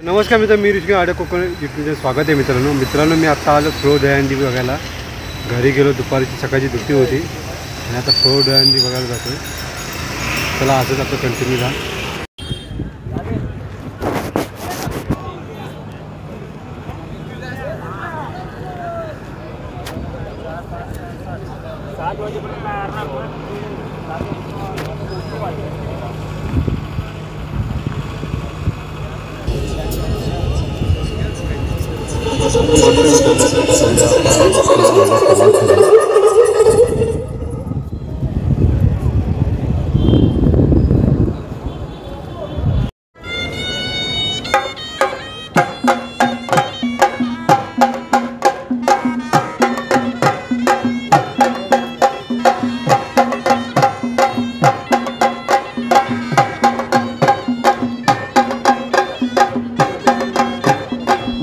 नमस्कार मित्र, मी ऋषिकेश आडे कोकण यूट्यूबचे स्वागत आहे मित्रांनो. मी आता आलो फ्लो दहीहंडी बघायला. घरी गेलो, दुपारची सकाळची दुट्टी होती आणि आता फ्लो दहीहंडी बघायला जातो. चला असंच आता कंटिन्यू जा.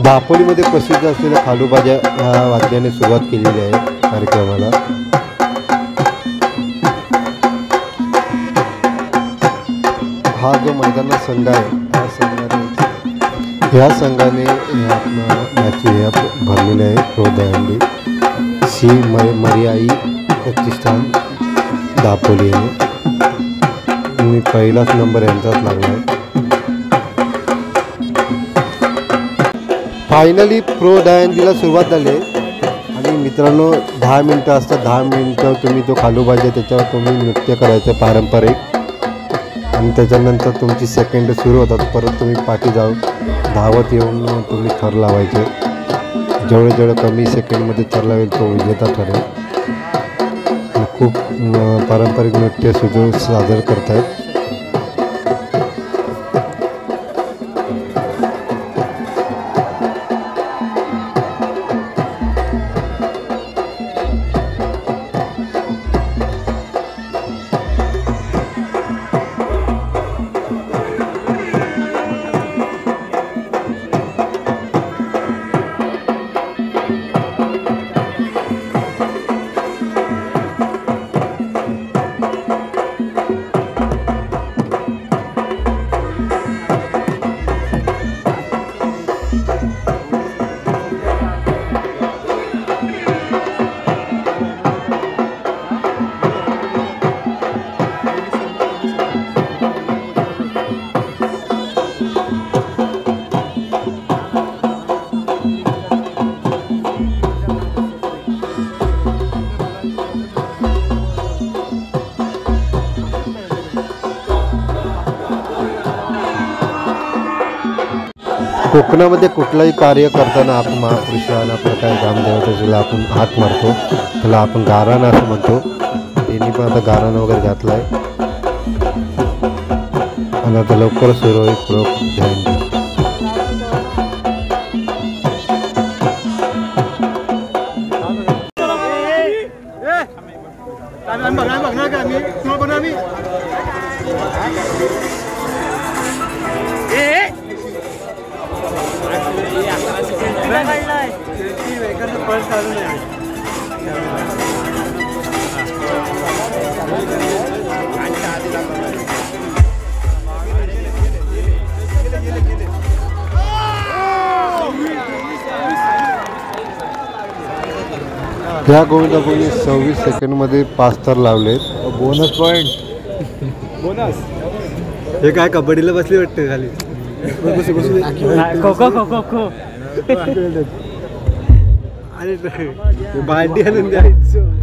दापोलीमध्ये प्रसिद्ध असलेल्या खालूबाजा ह्या वाद्याने सुरुवात केलेली आहे कार्यक्रमाला. हा जो मैदानात संघ आहे ह्या संघाने मॅच भरलेले आहे. फ्लो दहीहंडी सी मरियाई प्रतिष्ठान दापोली आहे. मी पहिलाच नंबर यांचाच लागला आहे. फायनली फ्लो दहीहंडीला सुरुवात झाली आहे आणि मित्रांनो 10 मिनटं असतात. 10 मिनटं तुम्ही जो खालूबाजा त्याच्यावर तुम्ही नृत्य करायचं पारंपरिक आणि त्याच्यानंतर तुमची सेकंड सुरू होतात. परत तुम्ही पाठी धावत येऊन तुम्ही थर लावायचे. जेवढं कमी सेकंडमध्ये थर लावेल तो विजेता ठरेल. खूप पारंपरिक नृत्य सादर करतायत. कोकणामध्ये कुठलाही कार्य करताना आपण महापुरुषाला आपलं काय ग्रामदेवतेला आपण हात मारतो. त्याला आपण गाराणं असं म्हणतो. त्यांनी पण आता गाराणं वगैरे घातला आहे आणि आता लवकर सुरू होईल फ्लो दहीहंडी. ह्या गोविंदाबाईंनी 26 सेकंडमध्ये 5 थर लावलेत. Bonus point. बोनस हे काय कबड्डीला बसली वाटते खाली. अरे बाल्टी आणून द्यायचं.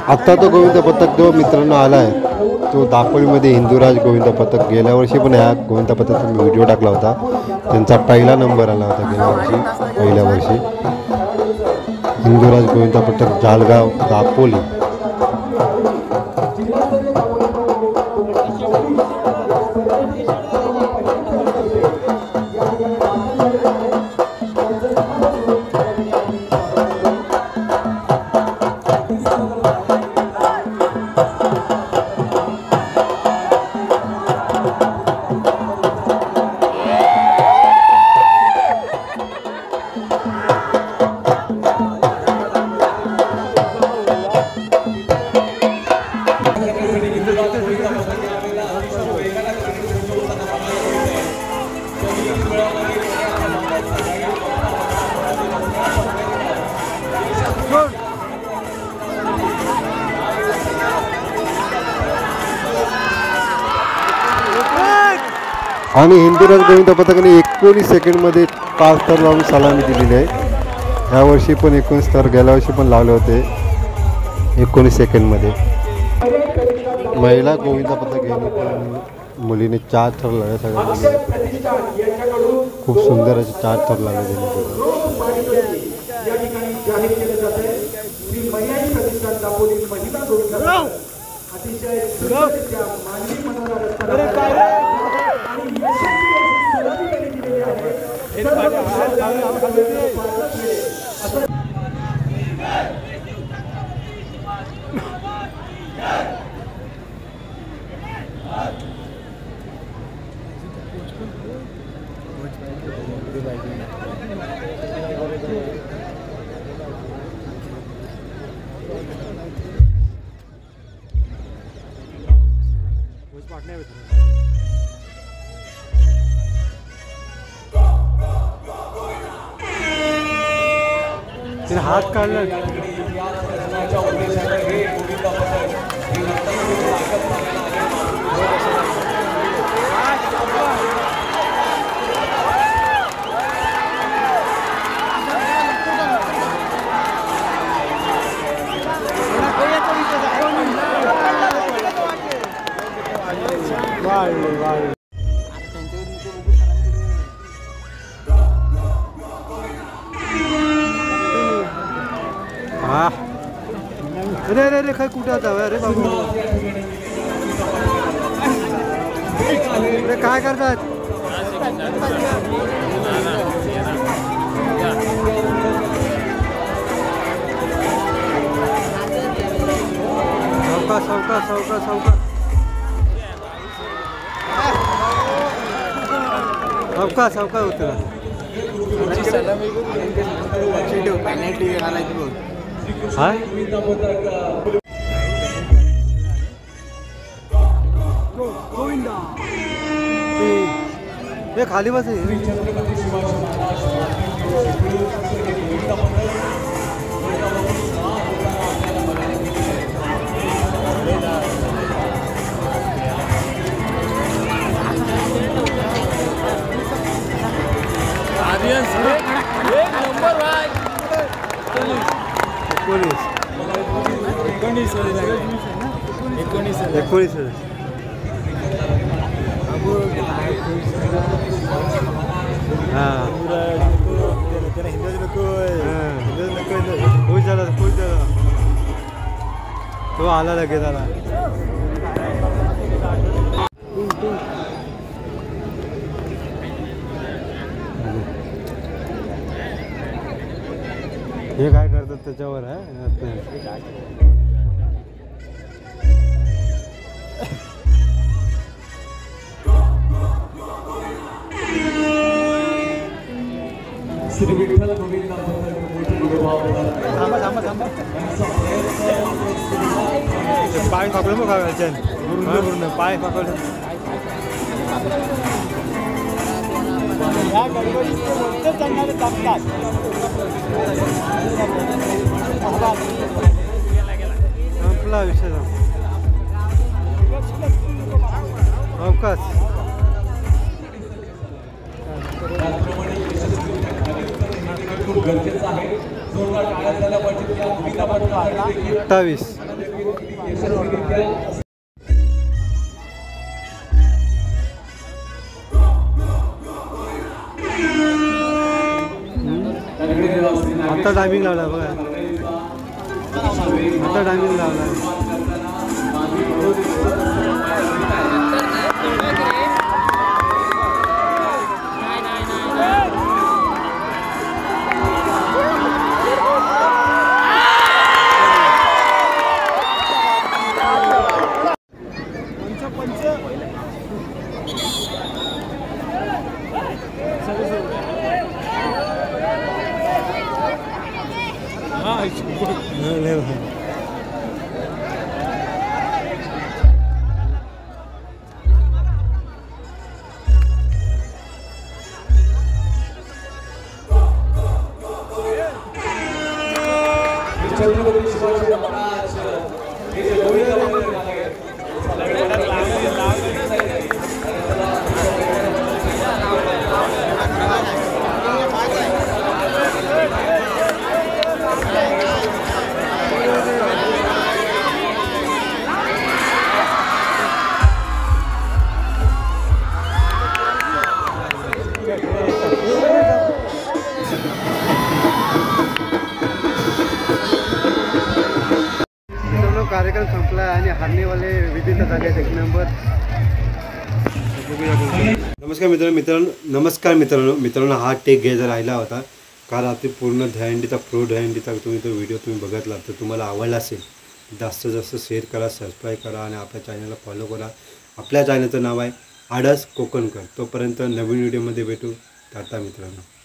आत्ता तो गोविंद पथक जो मित्रांनो आला आहे तो दापोलीमध्ये हिंदूराज गोविंद पथक. गेल्या वर्षी पण ह्या गोविंद पथकाचा मी व्हिडिओ टाकला होता. त्यांचा पहिला नंबर आला होता गेल्या वर्षी पहिल्या वर्षी. हिंदुराज गोविंद पथक जालगाव दापोली. आणि हिंदुराज गोविंद पथकाने 19 सेकंडमध्ये 5 स्तर लावून सलामी दिलेली आहे. यावर्षी पण 19 स्तर, गेल्या वर्षी पण लावले होते 19 सेकंडमध्ये. महिला गोविंद पथक घेऊन पण मुलीने 4 थर लावले. सगळ्या खूप सुंदर असे 4 थर लावले हात काढला. अरे अरे अरे काय कुठे आता? अरे बाबू अरे काय करतात? सावकाश सावकाश सावकाश सावकाश सावकाश सावकाश होतं. ये खाली बस है. एक नंबर भाई. 19 तो आला लगेच आला. हे काय करतात त्याच्यावर आहे. श्री विठ्ठल गोविंद थांबा थांबा थांबा पाय पकडून बघा पूर्ण पाय पकडून संपला विषय. अवकाश खूप गरजेचं आहे. 28 आता टायमिंग लावला बघा. आता टायमिंग लावला कार्यक्रम संपला आणि हारनेवाले विजेता झाले एक नंबर. नमस्कार मित्रांनो हा टेक घ्यायचा राहिला होता. काल रात्री पूर्ण दहीहंडीचा प्रो दहीहंडीचा तुम्ही तो व्हिडिओ तुम्ही बघितला तर तुम्हाला आवडला असेल. जास्तीत जास्त शेअर करा, सबस्क्राईब करा आणि आपल्या चॅनलला फॉलो करा. आपल्या चॅनलचं नाव आहे आडस कोकणकर. तोपर्यंत नवीन व्हिडिओमध्ये भेटू. टाटा मित्रांनो.